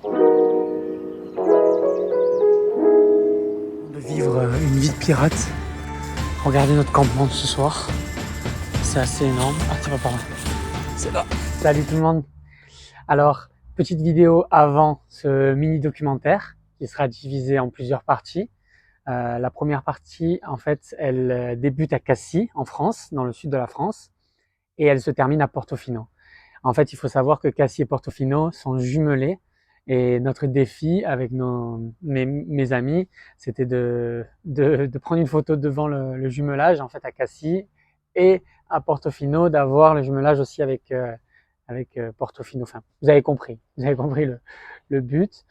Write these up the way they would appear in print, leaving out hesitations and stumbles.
De vivre une vie de pirate. Regardez notre campement de ce soir. C'est assez énorme. Ah, c'est pas par là. C'est là. Salut tout le monde. Alors, petite vidéo avant ce mini documentaire qui sera divisé en plusieurs parties. La première partie, en fait, elle débute à Cassis, en France, dans le sud de la France, et elle se termine à Portofino. En fait, il faut savoir que Cassis et Portofino sont jumelés, et notre défi avec mes amis, c'était de prendre une photo devant le jumelage, en fait, à Cassis, et à Portofino, d'avoir le jumelage aussi avec Portofino. Enfin, vous avez compris le but.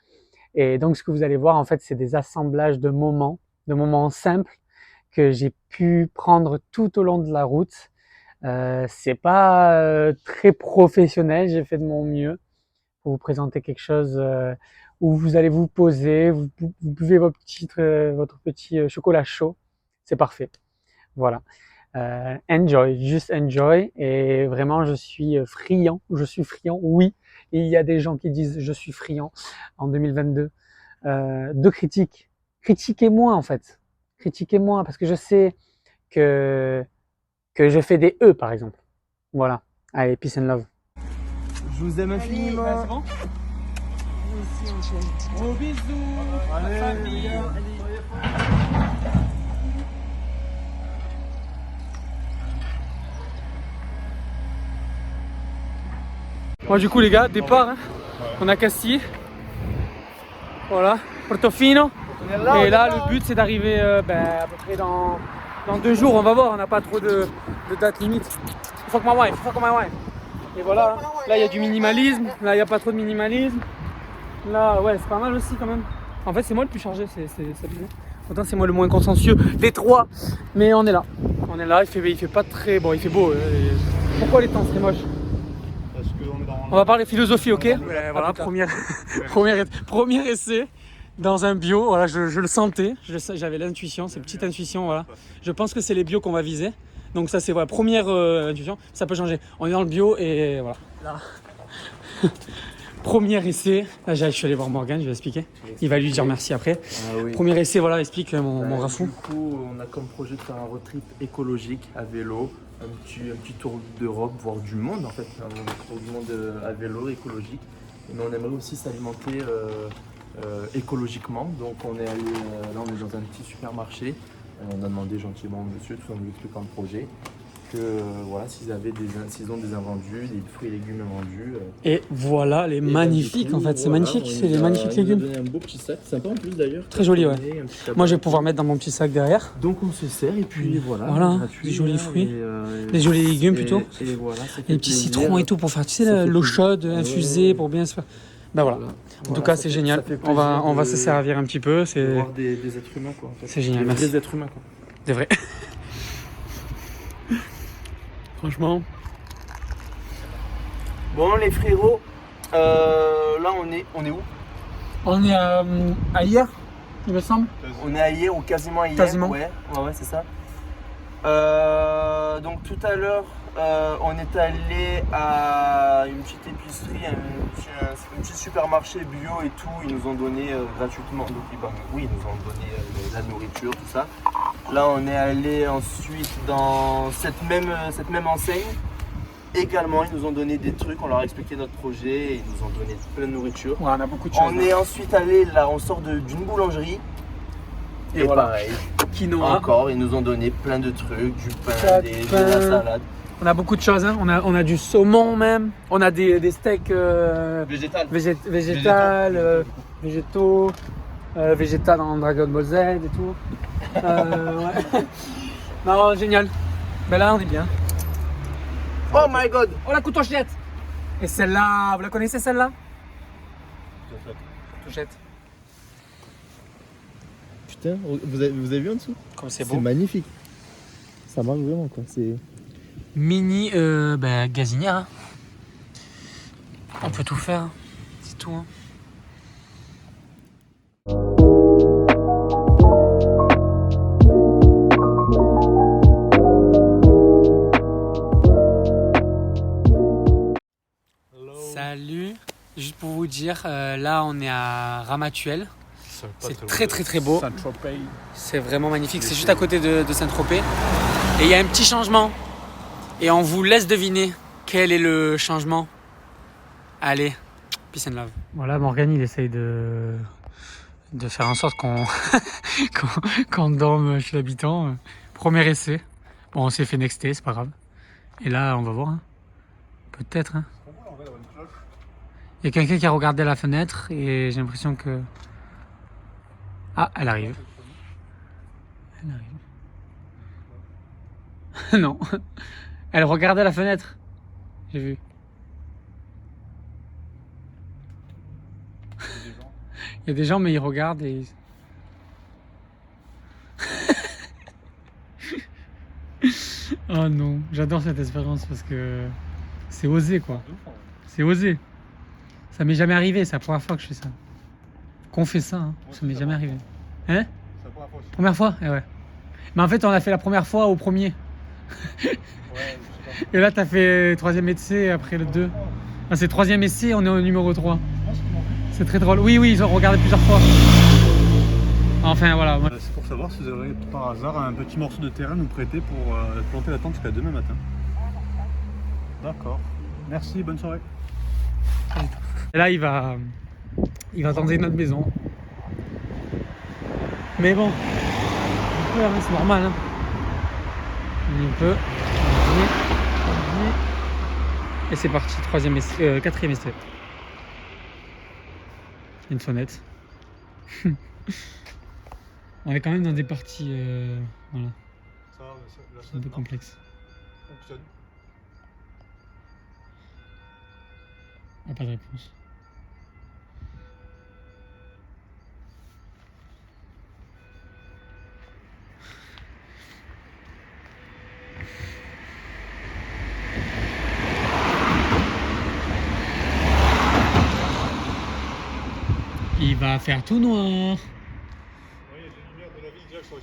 Et donc, ce que vous allez voir, en fait, c'est des assemblages de moments simples que j'ai pu prendre tout au long de la route. C'est pas très professionnel, j'ai fait de mon mieux pour vous présenter quelque chose où vous allez vous poser, vous buvez votre petit chocolat chaud, c'est parfait. Voilà. Enjoy, juste enjoy. Et vraiment, je suis friand, oui. Et il y a des gens qui disent je suis friand en 2022 de critiques. Critiquez-moi en fait. Critiquez-moi parce que je sais que je fais des E par exemple. Voilà. Allez, peace and love. Je vous aime infiniment. Allez, c'est bon. Gros bisous. Allez, famille. Bon, du coup les gars, départ, hein. On a Cassis, voilà, Portofino, et là le but c'est d'arriver à peu près dans 2 jours, on va voir, on n'a pas trop de date limite. Fuck my wife. Et voilà, là il y a du minimalisme, là il n'y a pas trop de minimalisme, là ouais c'est pas mal aussi quand même. En fait c'est moi le plus chargé, c'est bizarre. Pourtant c'est moi le moins consciencieux des trois, mais on est là, il fait pas très bon, il fait beau. Pourquoi les temps c'est moche? On va parler philosophie, ok? Voilà, premier essai dans un bio. Voilà, je le sentais, j'avais l'intuition, c'est petite intuition, voilà. Je pense que c'est les bios qu'on va viser. Donc ça c'est voilà, première intuition, ça peut changer. On est dans le bio et voilà. Là. Premier essai, là je suis allé voir Morgan, je vais expliquer. Il va lui dire merci après. Ah oui. Premier essai, voilà, explique mon rafou. Du coup, on a comme projet de faire un road trip écologique à vélo, un petit tour d'Europe, voire du monde en fait, un tour du monde à vélo écologique. Mais on aimerait aussi s'alimenter écologiquement. Donc on est allé, là on est dans un petit supermarché. On a demandé gentiment au monsieur, tout en lui expliquant le projet, que voilà, s'ils ont des invendus, des fruits et légumes invendus. Et voilà les magnifiques en fait, c'est magnifique, c'est les magnifiques légumes. On a donné un beau petit sac, sympa en plus d'ailleurs. Très joli, ouais. Moi je vais pouvoir mettre dans mon petit sac derrière. Donc on se sert et puis voilà. Voilà, gratuit, des jolis fruits, des et jolis légumes plutôt. Et voilà, Et les petits citrons et tout pour faire, tu sais, l'eau chaude infusée pour bien se faire. Ben voilà. En tout cas, c'est génial. On va se servir un petit peu. C'est voir des êtres humains quoi. En fait. C'est génial. Merci. Des êtres humains quoi. C'est vrai. Franchement. Bon les frérots, là on est où? On est à hier, il me semble. On est à hier ou quasiment à hier. Quasiment. Ouais, c'est ça. Donc tout à l'heure, on est allé à une petite épicerie, un petit supermarché bio et tout. Ils nous ont donné gratuitement, donc, oui, ils nous ont donné de la nourriture, tout ça. Là, on est allé ensuite dans cette même enseigne. Également, ils nous ont donné des trucs, on leur a expliqué notre projet et ils nous ont donné plein de nourriture. Ouais, on a beaucoup de choses. On est ensuite allé là, on sort d'une boulangerie. Et voilà. pareil, Quinoa. encore, ils nous ont donné plein de trucs, du pain, de la salade. On a beaucoup de choses, hein. On a du saumon même, on a des steaks végétaux, végétal dans Dragon Ball Z et tout. Ouais. Non, génial. Ben là, on est bien. Oh my god! Oh, la coutochette! Et celle-là, vous la connaissez celle-là? Coutochette. Putain, vous avez vu en dessous? Comme c'est beau. C'est magnifique. Ça marche vraiment quoi. C'est Mini gazinière. Hein. On peut tout faire. Hein. C'est tout. Hein. Salut. Juste pour vous dire. Là, on est à Ramatuelle. C'est très beau. C'est vraiment magnifique. C'est juste à côté de Saint-Tropez. Et il y a un petit changement. Et on vous laisse deviner quel est le changement. Allez, peace and love. Voilà, Morgane, il essaye de faire en sorte qu'on dorme chez l'habitant. Premier essai. Bon, on s'est fait nexter, c'est pas grave. Et là, on va voir. Hein. Peut-être. Hein. Il y a quelqu'un qui a regardé à la fenêtre et j'ai l'impression que... Ah, elle arrive. Elle arrive. Non. Elle regardait à la fenêtre. J'ai vu. Il y a des gens, mais ils regardent et... Oh non, j'adore cette expérience parce que c'est osé quoi. C'est osé. Ça m'est jamais arrivé, c'est la première fois que je fais ça. Qu'on fait ça, hein. Ça m'est jamais arrivé. Hein? C'est la première fois. Première fois? Eh ouais. Mais en fait, on a fait la première fois au premier. Ouais, et là, t'as fait troisième essai après le 2. Ah, c'est troisième essai, on est au numéro 3. C'est très drôle. Oui, ils ont regardé plusieurs fois. Enfin, voilà. C'est pour savoir si vous aurez par hasard un petit morceau de terrain à nous prêter pour planter la tente jusqu'à demain matin. D'accord. Merci, bonne soirée. Et là, il va tenter notre maison. Mais bon, c'est normal. Hein. Un peu. Et c'est parti, quatrième essai. Une sonnette. On est quand même dans des parties voilà. C'est un peu complexe. Ah, pas de réponse. Il va faire tout noir. Oui, il y a des lumières de la ville déjà sur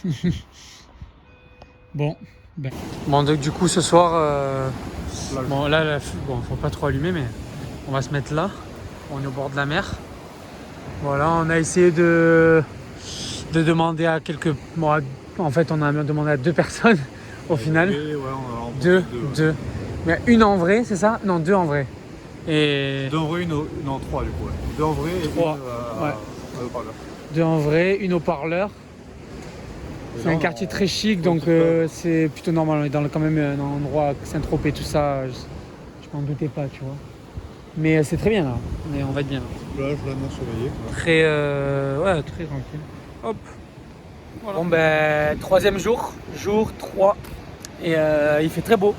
le ciel. Bon. Bon, donc du coup ce soir, bon là, faut pas trop allumer, mais on va se mettre là. On est au bord de la mer. Voilà, on a essayé de demander à quelques... Bon, en fait, on a demandé à 2 personnes au final. Ouais, Deux. Mais une en vrai, c'est ça? Non, 2 en vrai. Et... 2 en vrai, non, 3 du coup. Ouais. 2 en vrai et 3. Une haut-parleur. 2 en vrai, une haut-parleur. C'est un quartier très chic, donc c'est plutôt normal. On est quand même un endroit Saint-Tropez, tout ça. Je m'en doutais pas, tu vois. Mais c'est très bien là. On va être bien. Plage, la mer surveillée. Très, ouais, très tranquille. Hop. Voilà. Bon ben, 3e jour 3. Et il fait très beau.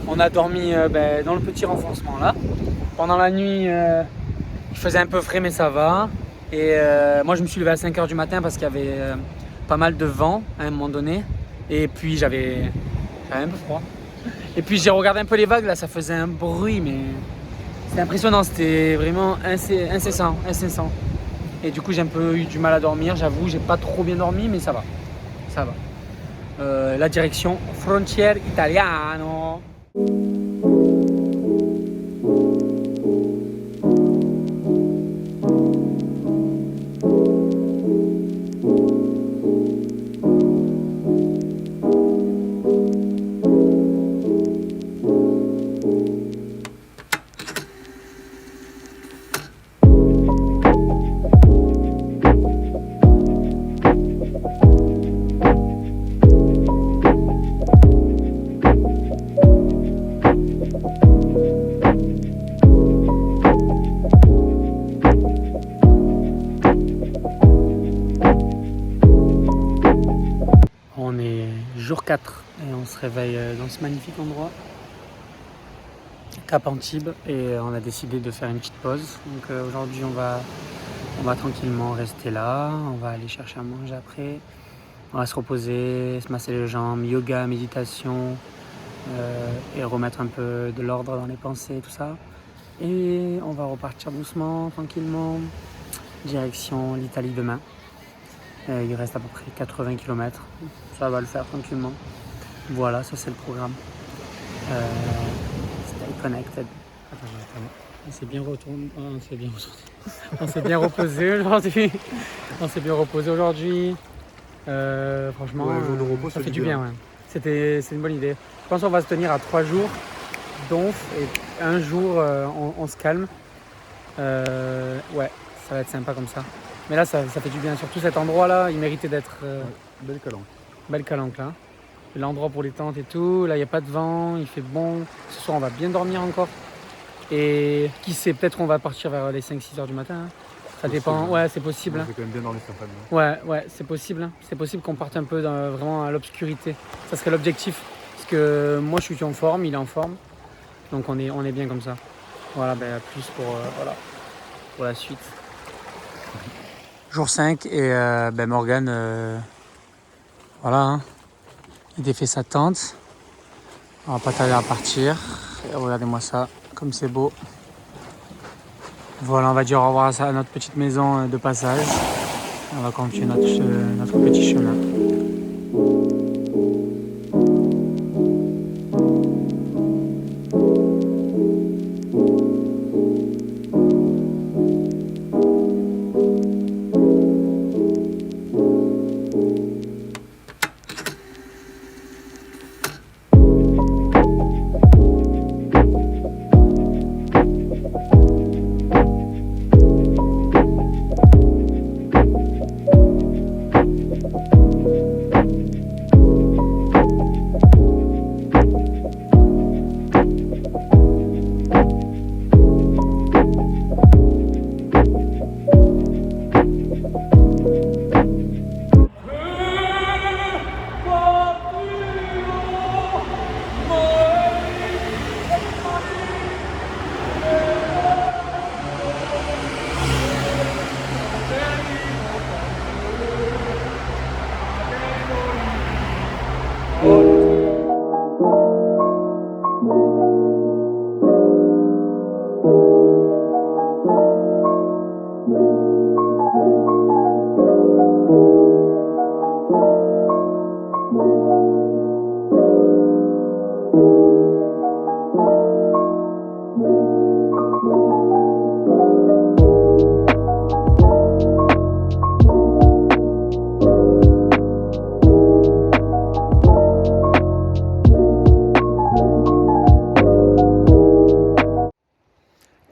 On a dormi dans le petit renfoncement là. Pendant la nuit, il faisait un peu frais, mais ça va. Et moi, je me suis levé à 5h du matin parce qu'il y avait pas mal de vent à un moment donné. Et puis, j'avais un peu froid. Et puis, j'ai regardé un peu les vagues, là, ça faisait un bruit, mais c'était impressionnant. C'était vraiment incessant. Et du coup, j'ai un peu eu du mal à dormir. J'avoue, j'ai pas trop bien dormi, mais ça va. Ça va. La direction Frontière Italiano. On est jour 4 et on se réveille dans ce magnifique endroit, Cap Antibes, et on a décidé de faire une petite pause. Donc aujourd'hui on va tranquillement rester là, on va aller chercher à manger après, on va se reposer, se masser les jambes, yoga, méditation et remettre un peu de l'ordre dans les pensées, tout ça. Et on va repartir doucement, tranquillement, direction l'Italie demain. Il reste à peu près 80 km, ça va le faire tranquillement. Voilà, ça c'est le programme. Stay connected. Attends. On s'est bien retourné. On s'est bien retourné. On s'est bien reposé aujourd'hui. On s'est bien reposé aujourd'hui. Franchement, Ouais, un jour de repos, ça c'est fait du bien. bien. Ouais. C'est une bonne idée. Je pense qu'on va se tenir à 3 jours donf et un jour on se calme. Ouais, ça va être sympa comme ça. Mais là, ça fait du bien. Surtout cet endroit-là, il méritait d'être Belle calanque. belle calanque là. L'endroit pour les tentes et tout. Là, il n'y a pas de vent, il fait bon. Ce soir, on va bien dormir encore. Et qui sait, peut-être on va partir vers les 5-6 heures du matin. Hein. Ça Possible, dépend. hein. Ouais, c'est possible. Moi, Hein. je vais quand même bien dormir cet après-midi. Ouais, c'est possible. Hein. C'est possible qu'on parte un peu vraiment à l'obscurité. Ça serait l'objectif. Parce que moi, je suis en forme, il est en forme. Donc, on est bien comme ça. Voilà, ben, plus voilà, pour la suite. Jour 5 et ben Morgane, voilà, hein. Il défait sa tente. On va pas tarder à partir. Et regardez-moi ça, comme c'est beau. Voilà, on va dire au revoir à notre petite maison de passage. On va continuer notre petit chemin.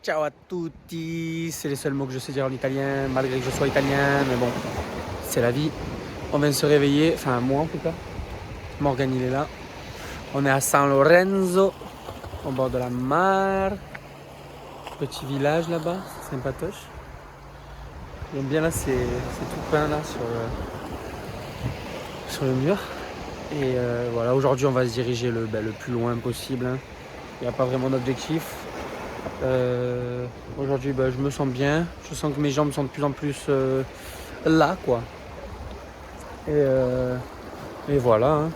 Ciao à tutti, c'est les seuls mots que je sais dire en italien, malgré que je sois italien, mais bon, c'est la vie. On vient de se réveiller, enfin moi en tout cas. Morgane il est là. On est à San Lorenzo, au bord de la mer. Petit village là-bas, c'est sympatoche. J'aime bien là, c'est tout peint là sur le mur. Et voilà, aujourd'hui on va se diriger le plus loin possible. Hein. Il n'y a pas vraiment d'objectif. Aujourd'hui je me sens bien, je sens que mes jambes sont de plus en plus là quoi. Et voilà, hein.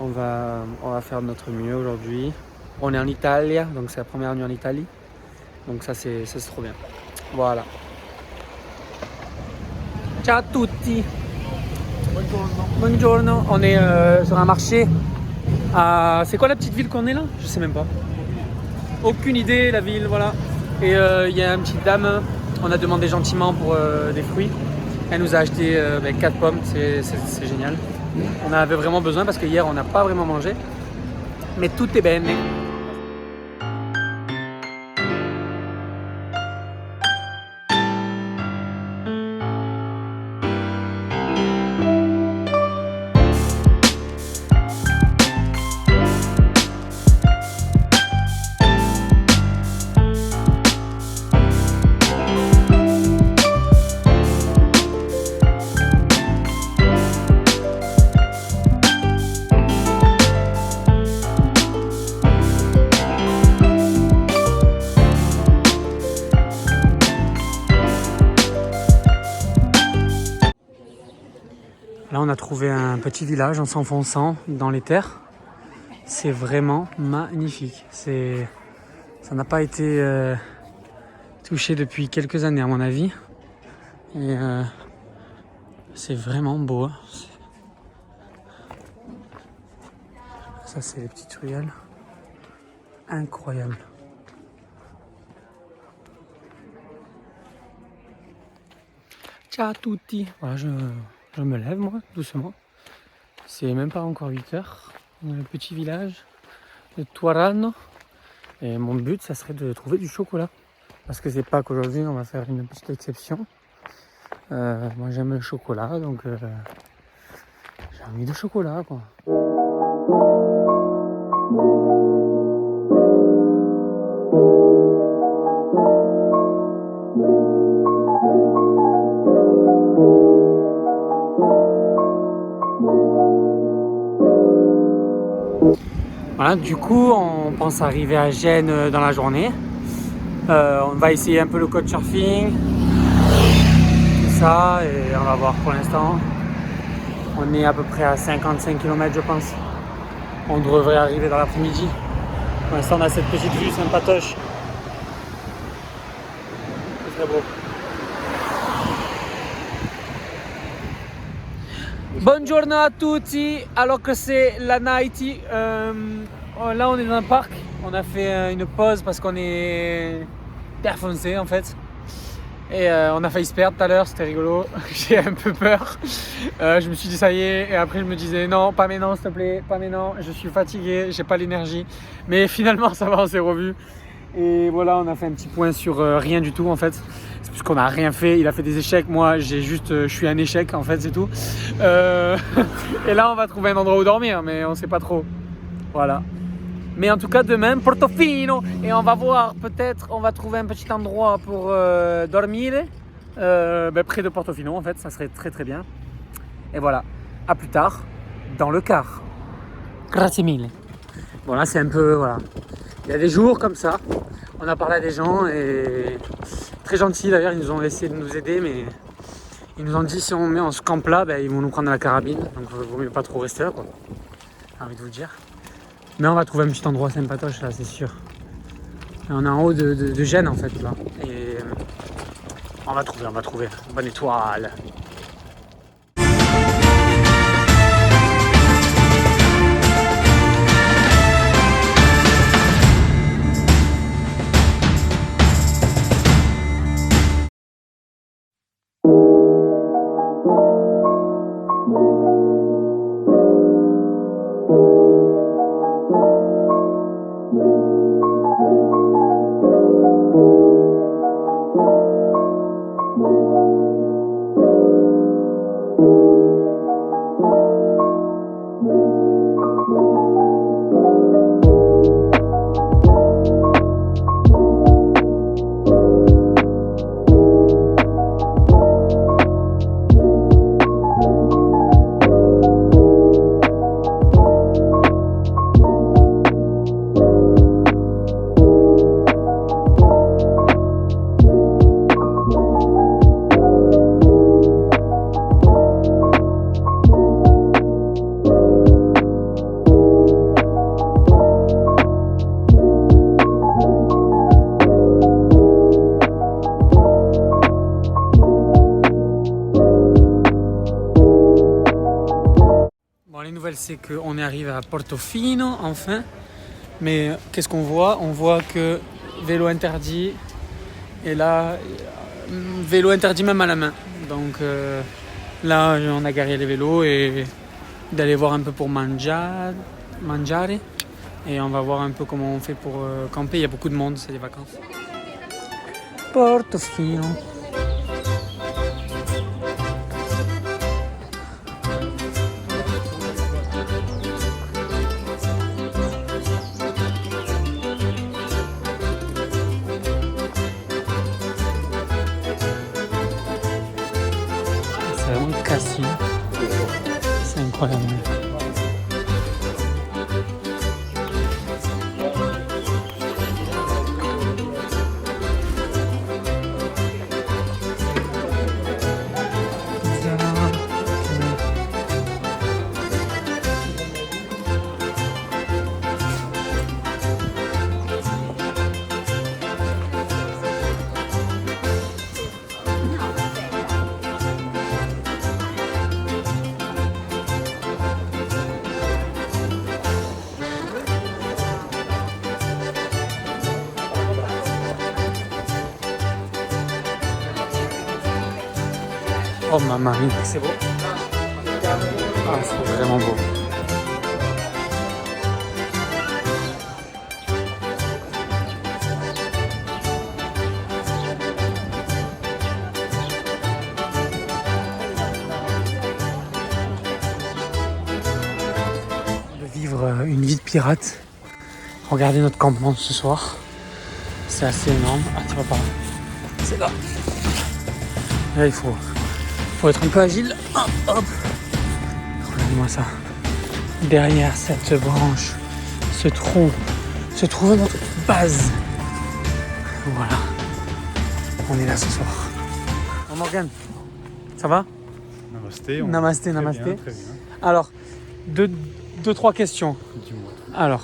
on va faire de notre mieux aujourd'hui. On est en Italie, donc c'est la première nuit en Italie. Donc ça c'est trop bien. Voilà. Ciao a tutti. Buongiorno. On est sur un marché. C'est quoi la petite ville qu'on est là? Je sais même pas. Aucune idée, la ville, voilà. Et il y a une petite dame, on a demandé gentiment pour des fruits. Elle nous a acheté 4 pommes, c'est génial. On en avait vraiment besoin parce que hier on n'a pas vraiment mangé. Mais tout est bene. Là, on a trouvé un petit village en s'enfonçant dans les terres. C'est vraiment magnifique. Ça n'a pas été touché depuis quelques années, à mon avis. Et c'est vraiment beau. Hein. Ça, c'est les petites ruelles. Incroyable. Ciao à tutti. Voilà, je me lève moi, doucement. C'est même pas encore 8 heures. On a le petit village de Tuarano. Et mon but, ça serait de trouver du chocolat. Parce que c'est pas qu'aujourd'hui, on va faire une petite exception. Moi, j'aime le chocolat, donc j'ai envie de chocolat, quoi. Voilà, du coup, on pense arriver à Gênes dans la journée. On va essayer un peu le couchsurfing, tout ça, et on va voir pour l'instant. On est à peu près à 55 km, je pense. On devrait arriver dans l'après-midi. Pour l'instant, on a cette petite vue sympatoche. C'est très beau. Buongiorno a tutti, alors que c'est la night. Là on est dans un parc, on a fait une pause parce qu'on est défoncé en fait. Et on a failli se perdre tout à l'heure, c'était rigolo, j'ai un peu peur. Je me suis dit ça y est, et après je me disais non, pas maintenant s'il te plaît, pas maintenant, je suis fatigué, j'ai pas l'énergie. Mais finalement ça va, on s'est revus. Et voilà, on a fait un petit point sur rien du tout en fait. C'est parce qu'on n'a rien fait, il a fait des échecs, moi je suis un échec en fait, c'est tout. Et là on va trouver un endroit où dormir, mais on sait pas trop. Voilà. Mais en tout cas demain, Portofino, et on va voir, peut-être on va trouver un petit endroit pour dormir, près de Portofino en fait, ça serait très très bien. Et voilà, à plus tard, dans le car. Grazie mille. Bon là c'est un peu, voilà. Il y a des jours comme ça, on a parlé à des gens et très gentils d'ailleurs, ils nous ont essayé de nous aider, mais ils nous ont dit si on se campe là, ils vont nous prendre la carabine, donc il vaut mieux pas trop rester là quoi. J'ai envie de vous dire. Mais on va trouver un petit endroit sympatoche là, c'est sûr. Et on est en haut de Gênes en fait là. Et on va trouver. Bonne étoile. Les nouvelles, c'est qu'on est arrivé à Portofino enfin, mais qu'est-ce qu'on voit? On voit que vélo interdit, et là, vélo interdit même à la main. Donc là, on a garé les vélos et d'aller voir un peu pour mangiare, et on va voir un peu comment on fait pour camper. Il y a beaucoup de monde, c'est les vacances. Portofino. C'est vraiment cassé. C'est incroyable. Oh maman, c'est beau. Ah, c'est vraiment beau. De vivre une vie de pirate. Regardez notre campement ce soir. C'est assez énorme. Ah, tu vas par là. C'est là. Là, il faut être un peu agile. Hop, hop. Regardez-moi ça. Derrière cette branche, ce tronc, se trouve notre base. Voilà. On est là ce soir. Oh Morgane, ça va? Namasté. Namasté, namasté. Bien, très bien. Alors, deux, trois questions. Dis-moi. Alors,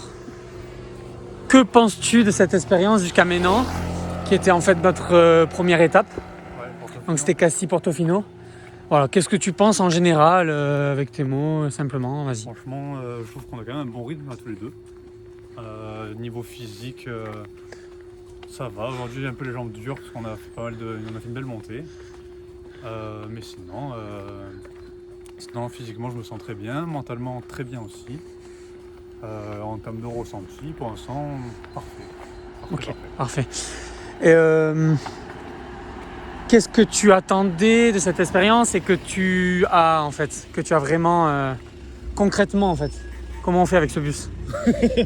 que penses-tu de cette expérience jusqu'à maintenant, qui était en fait notre première étape? Donc c'était Cassis-Portofino. Voilà, qu'est-ce que tu penses en général, avec tes mots, simplement, vas-y. Franchement, je trouve qu'on a quand même un bon rythme à tous les deux. Niveau physique, ça va. Aujourd'hui, j'ai un peu les jambes dures parce qu'on a fait on a fait une belle montée. Mais sinon, physiquement, je me sens très bien. Mentalement, très bien aussi. En termes de ressenti, pour l'instant, parfait. Ok, parfait. Et, qu'est-ce que tu attendais de cette expérience et que tu as vraiment concrètement en fait? Comment on fait avec ce bus?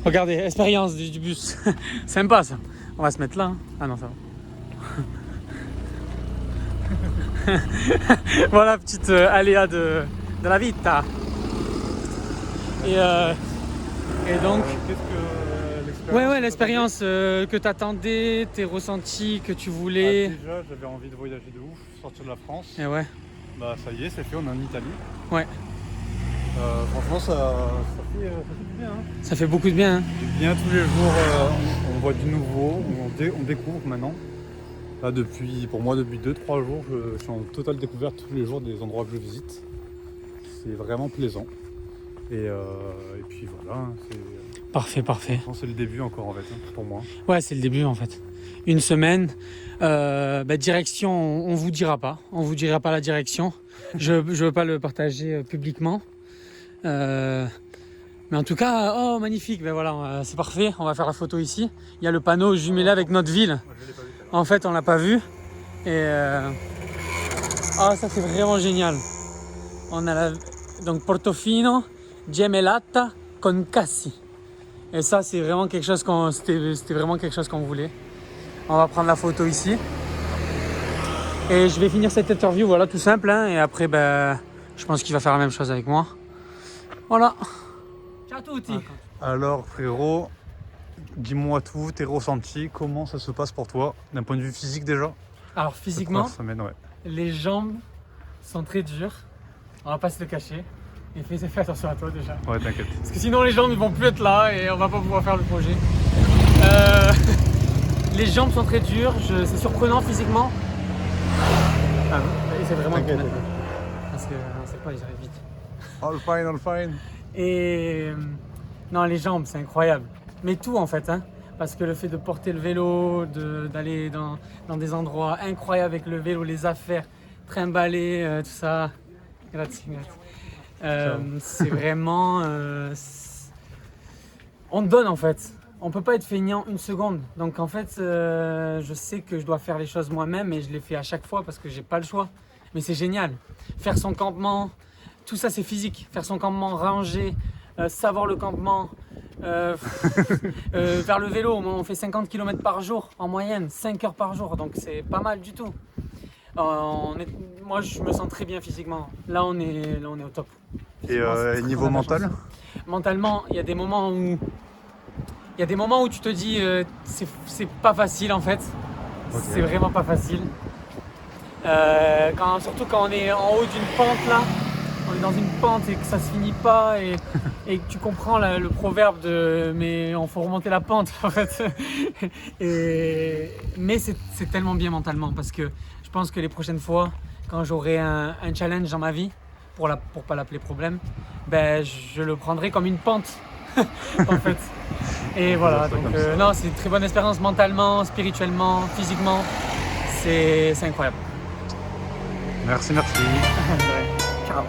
Regardez, expérience du bus. Sympa ça. On va se mettre là. Hein. Ah non, ça va. Voilà, petite aléa de la vita. Et donc, qu'est-ce que l'expérience? ouais, l'expérience que tu attendais, tes ressentis que tu voulais. Déjà, j'avais envie de voyager de ouf, sortir de la France. Et ouais. Bah ça y est, c'est fait, on est en Italie. Ouais. Franchement, ça fait du bien. Hein. Ça fait beaucoup de bien. Hein. Du bien tous les jours, on voit du nouveau, on découvre maintenant. Là, pour moi, depuis 2-3 jours, je suis en totale découverte tous les jours des endroits que je visite. C'est vraiment plaisant. Et puis voilà, Parfait. c'est le début encore en fait, hein, pour moi. Ouais, c'est le début en fait. Une semaine. Direction, on vous dira pas. On vous dira pas la direction. Je veux pas le partager publiquement. Mais en tout cas, oh magnifique. Ben voilà, c'est parfait. On va faire la photo ici. Il y a le panneau jumelé avec notre ville. Je l'ai pas vu. En fait, on l'a pas vu. Et ça c'est vraiment génial. On a donc Portofino, Gemelata con Cassis. Et ça, c'est vraiment quelque chose c'était vraiment quelque chose qu'on voulait. On va prendre la photo ici. Et je vais finir cette interview, voilà, tout simple. Hein, et après, je pense qu'il va faire la même chose avec moi. Voilà. Ciao a tutti. Alors frérot, dis-moi tout, tes ressentis, comment ça se passe pour toi, d'un point de vue physique déjà? Alors physiquement, Cette première semaine, ouais. les jambes sont très dures. On va pas se le cacher. Et fais attention à toi déjà. Ouais, t'inquiète. Parce que sinon les jambes ne vont plus être là et on va pas pouvoir faire le projet. Les jambes sont très dures, c'est surprenant physiquement. Ah, c'est vraiment T'inquiète. parce que on sait pas, ils arrivent vite. All fine. Et non, les jambes, c'est incroyable. Mais tout en fait, hein. Parce que le fait de porter le vélo, d'aller dans des endroits incroyables avec le vélo, les affaires, trimballer, tout ça. Grazie. C'est vraiment... on donne en fait. On peut pas être feignant une seconde. Donc en fait, je sais que je dois faire les choses moi-même et je les fais à chaque fois parce que j'ai pas le choix. Mais c'est génial. Faire son campement, tout ça c'est physique. Faire son campement rangé, savoir le campement, faire le vélo. On fait 50 km par jour en moyenne, 5 heures par jour. Donc c'est pas mal du tout. Moi je me sens très bien physiquement. Là on est au top. Et niveau mental? Mentalement, il y a des moments où tu te dis c'est pas facile en fait. Okay. C'est vraiment pas facile. Surtout quand on est en haut d'une pente là, on est dans une pente et que ça se finit pas et que tu comprends le proverbe de mais on faut remonter la pente en fait. Mais c'est tellement bien mentalement parce que je pense que les prochaines fois quand j'aurai un challenge dans ma vie, pour pas l'appeler problème, je le prendrai comme une pente en fait. Et voilà, donc non, c'est une très bonne expérience mentalement, spirituellement, physiquement, c'est incroyable. Merci. Ciao.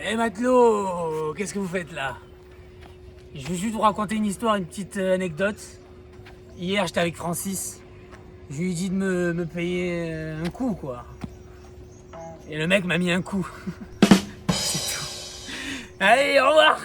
Eh matelot, qu'est-ce que vous faites là? Je veux juste vous raconter une histoire, une petite anecdote. Hier j'étais avec Francis, je lui ai dit de me payer un coup quoi. Et le mec m'a mis un coup. C'est tout. Allez, au revoir.